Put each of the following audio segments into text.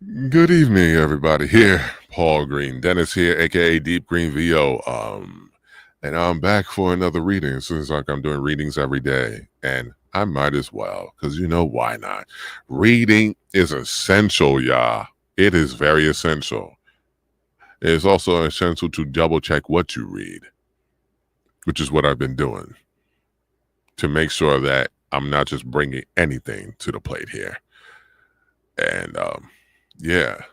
Good evening, everybody. Here, Paul Greene-Dennis here, aka Deep Green VO. And I'm back for another reading. It seems like I'm doing readings every day, and I might as well, because why not? Reading is essential, y'all. It is very essential. It is also essential to double check what you read, which is what I've been doing to make sure that I'm not just bringing anything to the plate here. And yeah.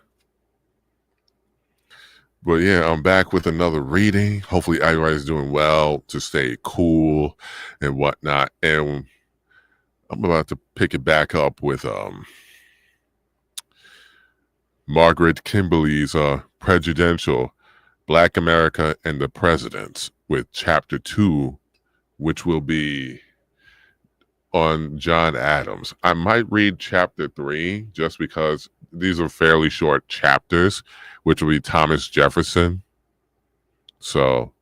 But yeah, I'm back with another reading. Hopefully everybody's doing well to stay cool and whatnot. And I'm about to pick it back up with Margaret Kimberley's Prejudential, Black America and the Presidents, with chapter 2, which will be on John Adams. I might read chapter 3 just because these are fairly short chapters, which will be Thomas Jefferson. So,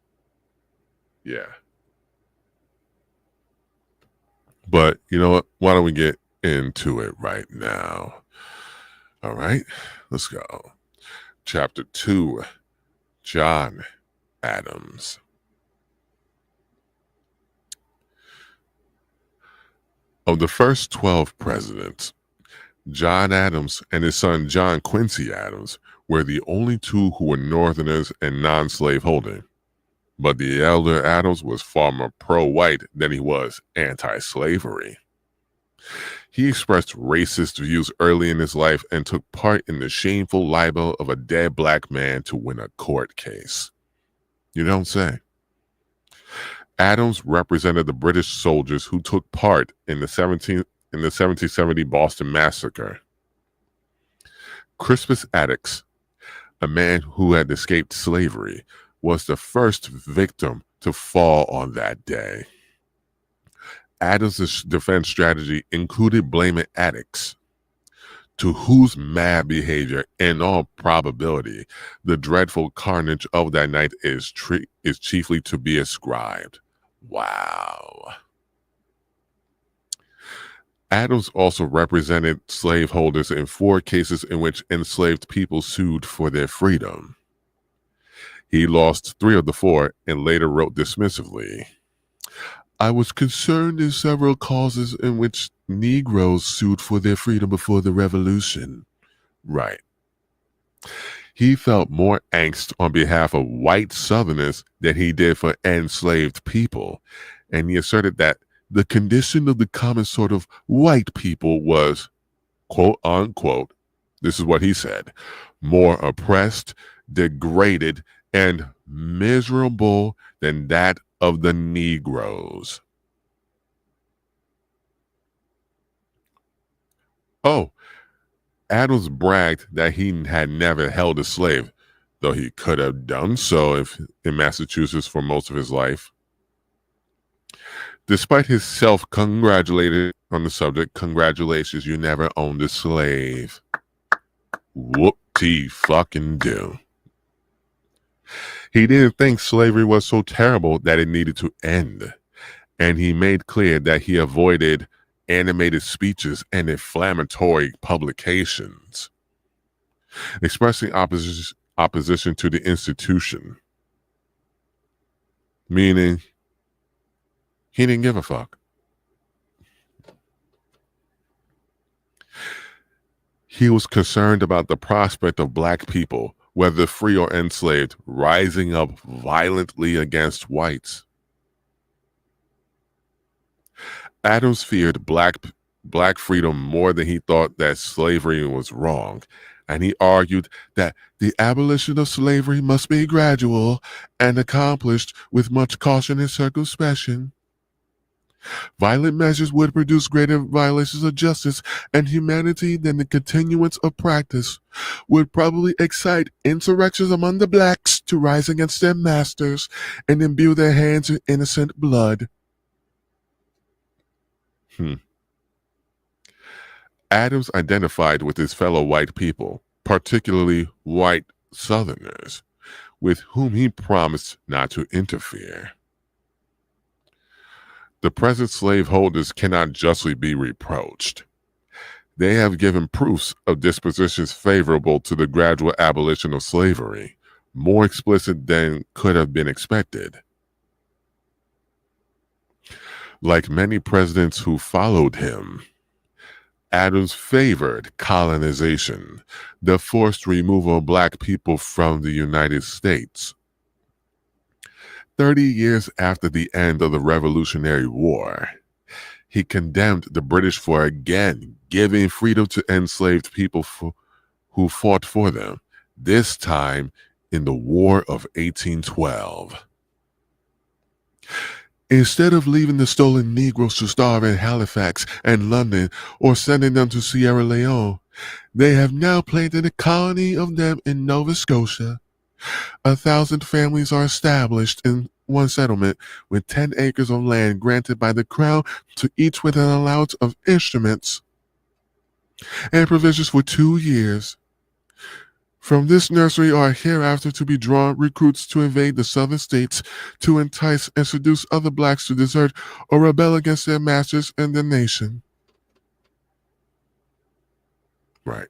yeah. But you know what? Why don't we get into it right now? All right, let's go. Chapter 2, John Adams. Of the first 12 presidents, John Adams and his son John Quincy Adams were the only two who were Northerners and non-slave holding. But the elder Adams was far more pro-white than he was anti-slavery. He expressed racist views early in his life and took part in the shameful libel of a dead black man to win a court case. You don't say. Adams represented the British soldiers who took part in the 1770 Boston Massacre. Crispus Attucks, a man who had escaped slavery, was the first victim to fall on that day. Adams' defense strategy included blaming Attucks, to whose mad behavior, in all probability, the dreadful carnage of that night is chiefly to be ascribed. Wow. Adams also represented slaveholders in 4 cases in which enslaved people sued for their freedom. He lost 3 of the 4 and later wrote dismissively, "I was concerned in several causes in which Negroes sued for their freedom before the Revolution." Right. He felt more angst on behalf of white Southerners than he did for enslaved people, and he asserted that the condition of the common sort of white people was, quote unquote, this is what he said, more oppressed, degraded, and miserable than that of the Negroes. Oh, Adams bragged that he had never held a slave, though he could have done so in Massachusetts for most of his life. Despite his self-congratulated on the subject, congratulations, you never owned a slave. Whoop-de-fucking-do. He didn't think slavery was so terrible that it needed to end, and he made clear that he avoided animated speeches and inflammatory publications, expressing opposition to the institution, meaning he didn't give a fuck. He was concerned about the prospect of black people, whether free or enslaved, rising up violently against whites. Adams feared black freedom more than he thought that slavery was wrong, and he argued that the abolition of slavery must be gradual and accomplished with much caution and circumspection. Violent measures would produce greater violations of justice and humanity than the continuance of practice, would probably excite insurrections among the blacks to rise against their masters and imbue their hands in innocent blood. Adams identified with his fellow white people, particularly white Southerners, with whom he promised not to interfere. The present slaveholders cannot justly be reproached. They have given proofs of dispositions favorable to the gradual abolition of slavery, more explicit than could have been expected. Like many presidents who followed him, Adams favored colonization, the forced removal of black people from the United States. 30 years after the end of the Revolutionary War, he condemned the British for again giving freedom to enslaved people who fought for them, this time in the War of 1812. Instead of leaving the stolen Negroes to starve in Halifax and London or sending them to Sierra Leone, they have now planted a colony of them in Nova Scotia. 1,000 families are established in one settlement with 10 acres of land granted by the crown to each with an allowance of instruments and provisions for 2 years. From this nursery are hereafter to be drawn recruits to invade the southern states, to entice and seduce other blacks to desert or rebel against their masters and the nation. Right.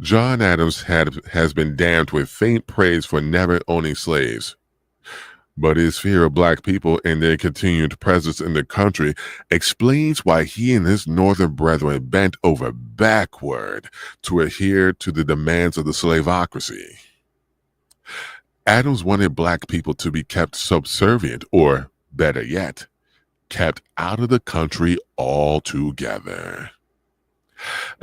John Adams has been damned with faint praise for never owning slaves. But his fear of black people and their continued presence in the country explains why he and his northern brethren bent over backward to adhere to the demands of the slavocracy. Adams wanted black people to be kept subservient, or better yet, kept out of the country altogether.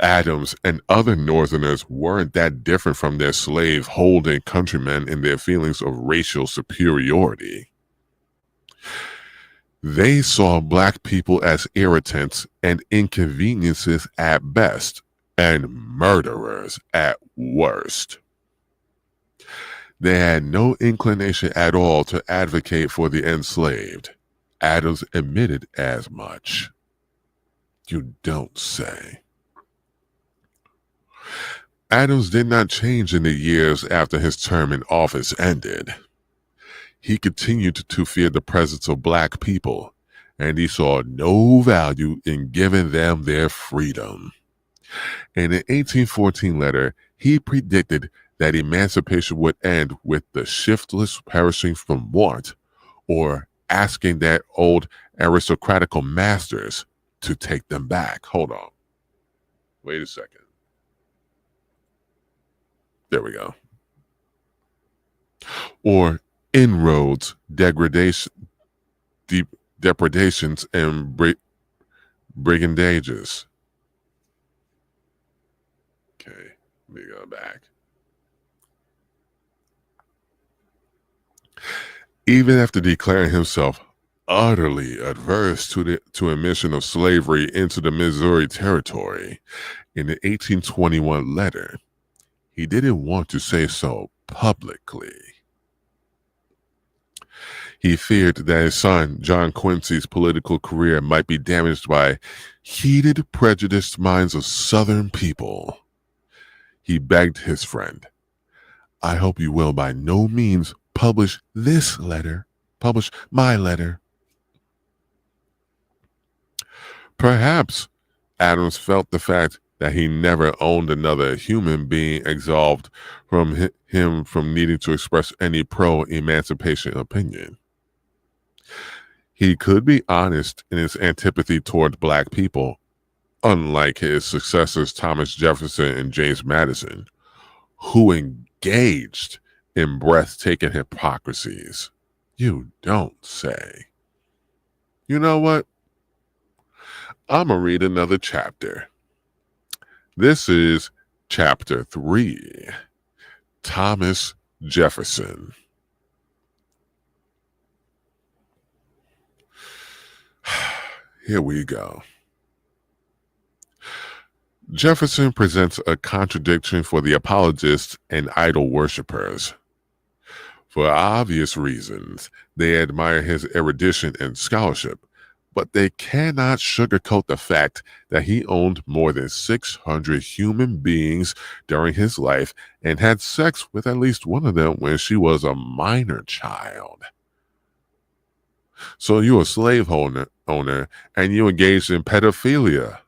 Adams and other Northerners weren't that different from their slave-holding countrymen in their feelings of racial superiority. They saw black people as irritants and inconveniences at best, and murderers at worst. They had no inclination at all to advocate for the enslaved. Adams admitted as much. You don't say. Adams did not change in the years after his term in office ended. He continued to fear the presence of black people, and he saw no value in giving them their freedom. In an 1814 letter, he predicted that emancipation would end with the shiftless perishing from want, or asking their old aristocratical masters to take them back. Hold on. Wait a second. There we go. Or inroads, depredations, and brigandages. Okay, let me go back. Even after declaring himself utterly adverse to admission of slavery into the Missouri Territory in the 1821 letter, he didn't want to say so publicly. He feared that his son, John Quincy's political career might be damaged by heated, prejudiced minds of Southern people. He begged his friend, "I hope you will by no means publish my letter." Perhaps Adams felt the fact that he never owned another human being absolved him from needing to express any pro-emancipation opinion. He could be honest in his antipathy toward black people, unlike his successors Thomas Jefferson and James Madison, who engaged in breathtaking hypocrisies. You don't say. You know what? I'm going to read another chapter. This is chapter 3, Thomas Jefferson. Here we go. Jefferson presents a contradiction for the apologists and idol worshippers. For obvious reasons, they admire his erudition and scholarship, but they cannot sugarcoat the fact that he owned more than 600 human beings during his life and had sex with at least one of them when she was a minor child. So you're a slaveholder, owner and you engaged in pedophilia.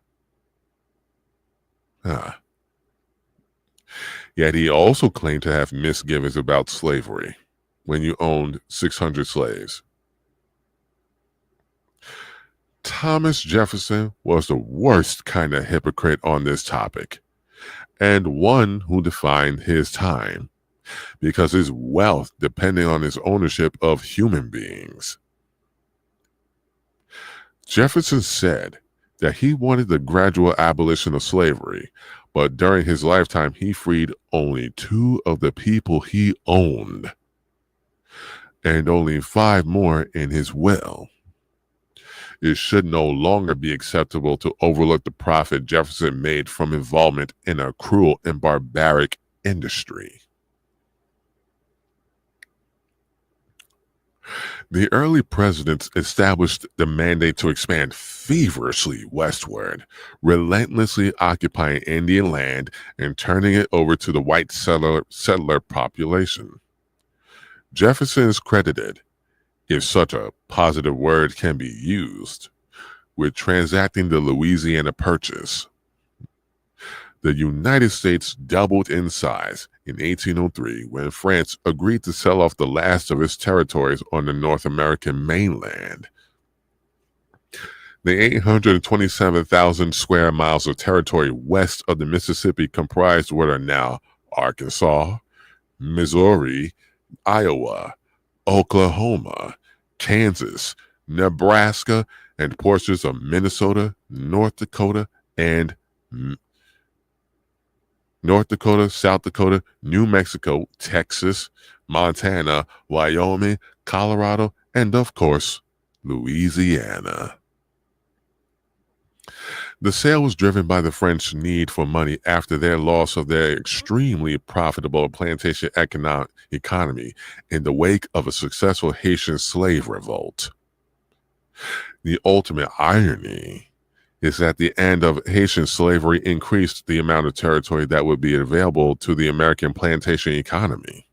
Yet he also claimed to have misgivings about slavery when you owned 600 slaves. Thomas Jefferson was the worst kind of hypocrite on this topic, and one who defined his time, because his wealth depended on his ownership of human beings. Jefferson said that he wanted the gradual abolition of slavery, but during his lifetime he freed only 2 of the people he owned, and only 5 more in his will. It should no longer be acceptable to overlook the profit Jefferson made from involvement in a cruel and barbaric industry. The early presidents established the mandate to expand feverishly westward, relentlessly occupying Indian land and turning it over to the white settler population. Jefferson is credited, if such a positive word can be used, with transacting the Louisiana Purchase. The United States doubled in size in 1803 when France agreed to sell off the last of its territories on the North American mainland. The 827,000 square miles of territory west of the Mississippi comprised what are now Arkansas, Missouri, Iowa, Oklahoma, Kansas, Nebraska, and portions of Minnesota, North Dakota, South Dakota, New Mexico, Texas, Montana, Wyoming, Colorado, and of course, Louisiana. The sale was driven by the French need for money after their loss of their extremely profitable plantation economy in the wake of a successful Haitian slave revolt. The ultimate irony is that the end of Haitian slavery increased the amount of territory that would be available to the American plantation economy.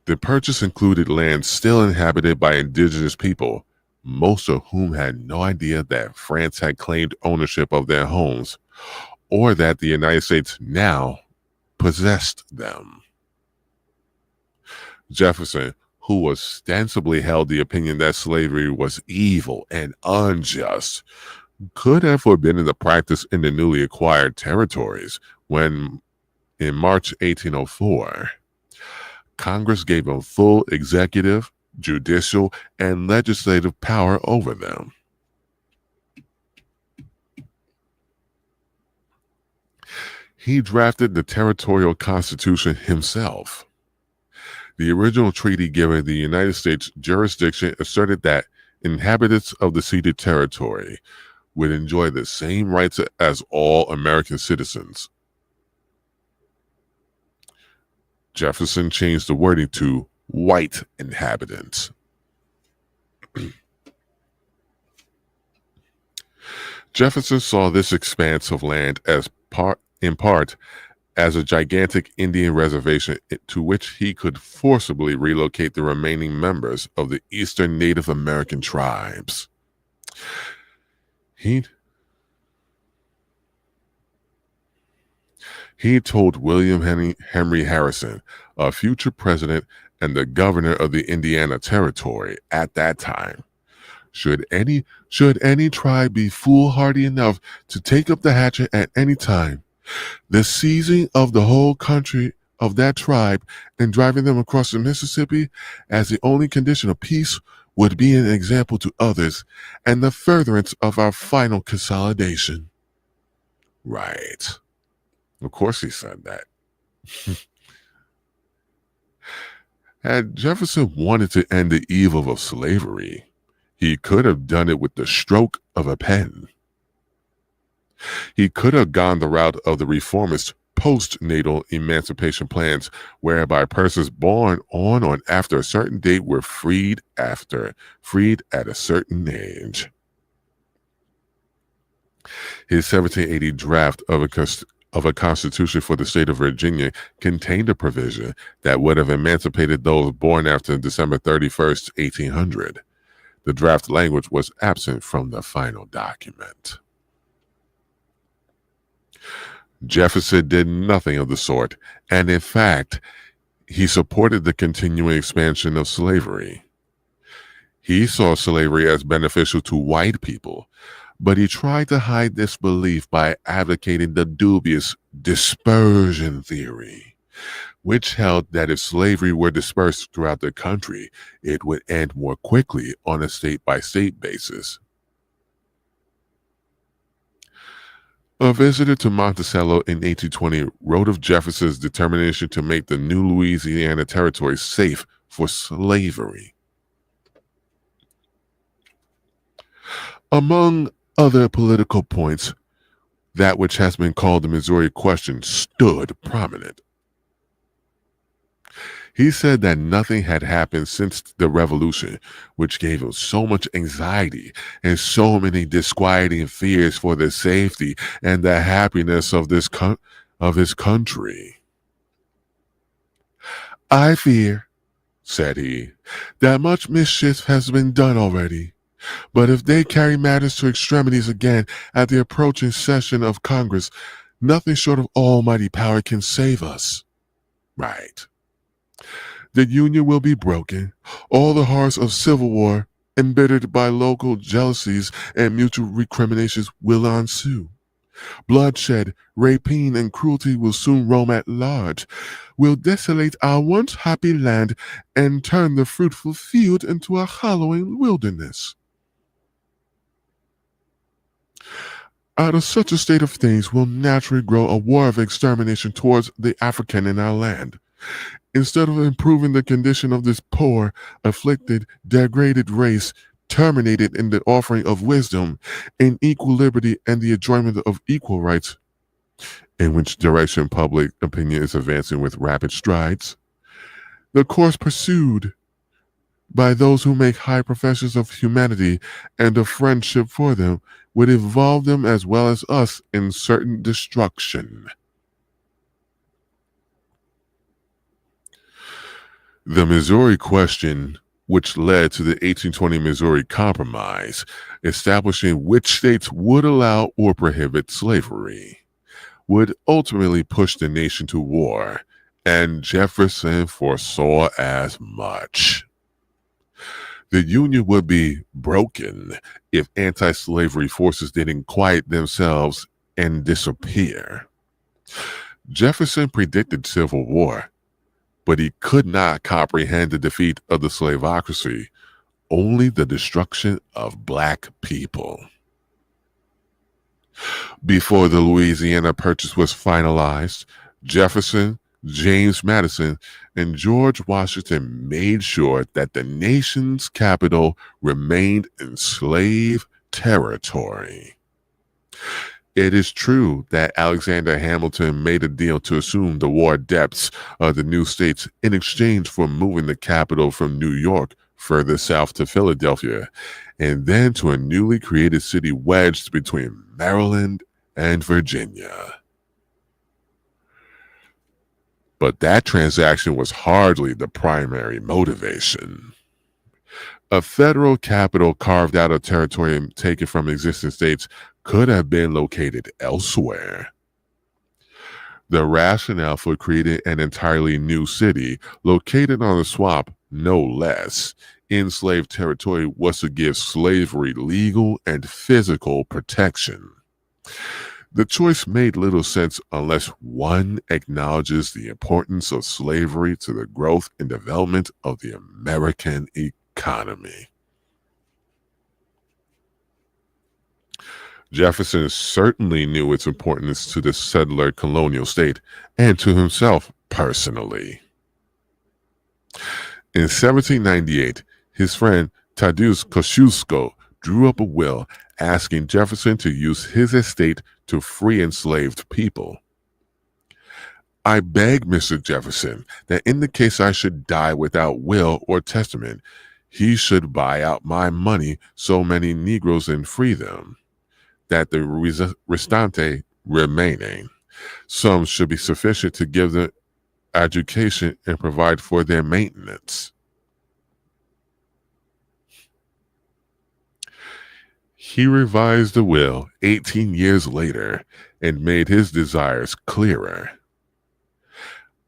The purchase included land still inhabited by indigenous people, most of whom had no idea that France had claimed ownership of their homes, or that the United States now possessed them. Jefferson, who ostensibly held the opinion that slavery was evil and unjust, could have forbidden the practice in the newly acquired territories when, in March 1804, Congress gave him full executive, judicial, and legislative power over them. He drafted the territorial constitution himself. The original treaty giving the United States jurisdiction asserted that inhabitants of the ceded territory would enjoy the same rights as all American citizens. Jefferson changed the wording to white inhabitants. Jefferson saw this expanse of land in part as a gigantic Indian reservation to which he could forcibly relocate the remaining members of the eastern Native American tribes. He told William Henry Harrison, a future president and the governor of the Indiana Territory at that time, should any tribe be foolhardy enough to take up the hatchet at any time, the seizing of the whole country of that tribe and driving them across the Mississippi as the only condition of peace would be an example to others and the furtherance of our final consolidation. Right. Of course he said that. Had Jefferson wanted to end the evil of slavery, he could have done it with the stroke of a pen. He could have gone the route of the reformist postnatal emancipation plans, whereby persons born on or after a certain date were freed at a certain age. His 1780 draft of a constitution for the state of Virginia contained a provision that would have emancipated those born after December 31st, 1800. The draft language was absent from the final document. Jefferson did nothing of the sort, and in fact, he supported the continuing expansion of slavery. He saw slavery as beneficial to white people, but he tried to hide this belief by advocating the dubious dispersion theory, which held that if slavery were dispersed throughout the country, it would end more quickly on a state-by-state basis. A visitor to Monticello in 1820 wrote of Jefferson's determination to make the new Louisiana Territory safe for slavery. Among other political points, that which has been called the Missouri Question stood prominent. He said that nothing had happened since the Revolution, which gave him so much anxiety and so many disquieting fears for the safety and the happiness of his country. "I fear," said he, "that much mischief has been done already. But if they carry matters to extremities again at the approaching session of Congress, nothing short of almighty power can save us." Right. The Union will be broken. All the horrors of civil war, embittered by local jealousies and mutual recriminations, will ensue. Bloodshed, rapine, and cruelty will soon roam at large, will desolate our once happy land, and turn the fruitful field into a hallowing wilderness. Out of such a state of things will naturally grow a war of extermination towards the African in our land. Instead of improving the condition of this poor, afflicted, degraded race, terminated in the offering of wisdom, in equal liberty, and the enjoyment of equal rights, in which direction public opinion is advancing with rapid strides, the course pursued by those who make high professions of humanity and of friendship for them would involve them as well as us in certain destruction. The Missouri Question, which led to the 1820 Missouri Compromise, establishing which states would allow or prohibit slavery, would ultimately push the nation to war, and Jefferson foresaw as much. The Union would be broken if anti-slavery forces didn't quiet themselves and disappear. Jefferson predicted civil war, but he could not comprehend the defeat of the slavocracy, only the destruction of black people. Before the Louisiana Purchase was finalized, Jefferson, James Madison, and George Washington made sure that the nation's capital remained in slave territory. It is true that Alexander Hamilton made a deal to assume the war debts of the new states in exchange for moving the capital from New York further south to Philadelphia, and then to a newly created city wedged between Maryland and Virginia. But that transaction was hardly the primary motivation. A federal capital carved out of territory taken from existing states could have been located elsewhere. The rationale for creating an entirely new city, located on a swamp, no less, in slave territory was to give slavery legal and physical protection. The choice made little sense unless one acknowledges the importance of slavery to the growth and development of the American economy. Jefferson certainly knew its importance to the settler colonial state and to himself personally. In 1798, his friend Thaddeus Kosciuszko drew up a will asking Jefferson to use his estate to free enslaved people. "I beg Mr. Jefferson that in the case I should die without will or testament, he should buy out my money so many Negroes and free them, that the restante remaining sums should be sufficient to give them education and provide for their maintenance." He revised the will 18 years later and made his desires clearer.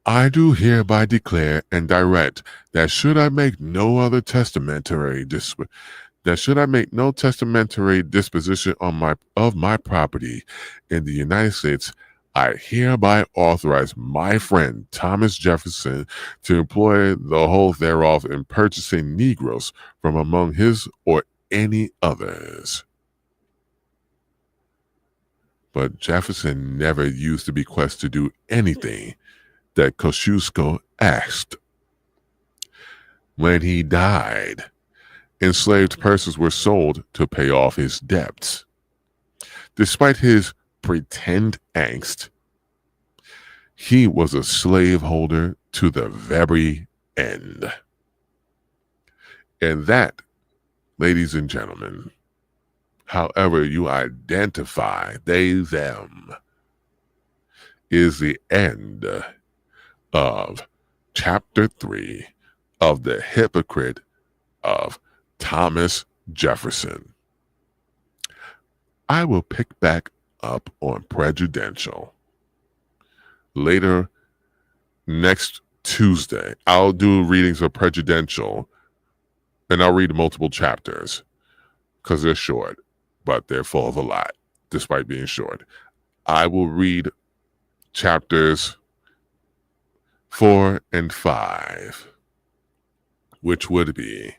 I do hereby declare and direct that should I make no testamentary disposition of my property in the United States, I hereby authorize my friend Thomas Jefferson to employ the whole thereof in purchasing Negroes from among his or any others. But Jefferson never used the bequest to do anything that Kosciuszko asked. When he died, enslaved persons were sold to pay off his debts. Despite his pretend angst, he was a slaveholder to the very end. And that, ladies and gentlemen, however you identify they, them, is the end of Chapter 3 of The Hypocrite of Thomas Jefferson. I will pick back up on Prejudential later next Tuesday. I'll do readings of Prejudential, and I'll read multiple chapters because they're short, but they're full of a lot, despite being short. I will read chapters 4 and 5, which would be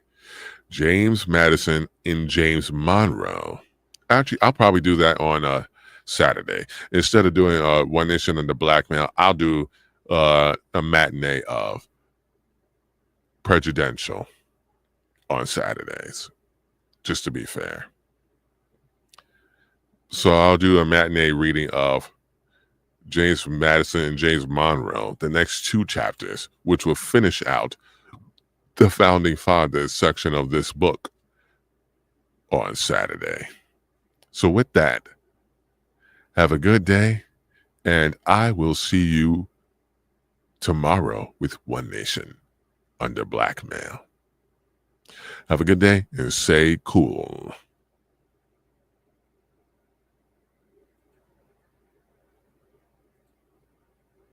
James Madison and James Monroe. Actually, I'll probably do that on Saturday. Instead of doing One Nation and the Blackmail, I'll do a matinee of Prejudential on Saturdays, just to be fair. So I'll do a matinee reading of James Madison and James Monroe, the next 2 chapters, which will finish out the Founding Fathers section of this book on Saturday. So with that, have a good day, and I will see you tomorrow with One Nation under Blackmail. Have a good day and stay cool.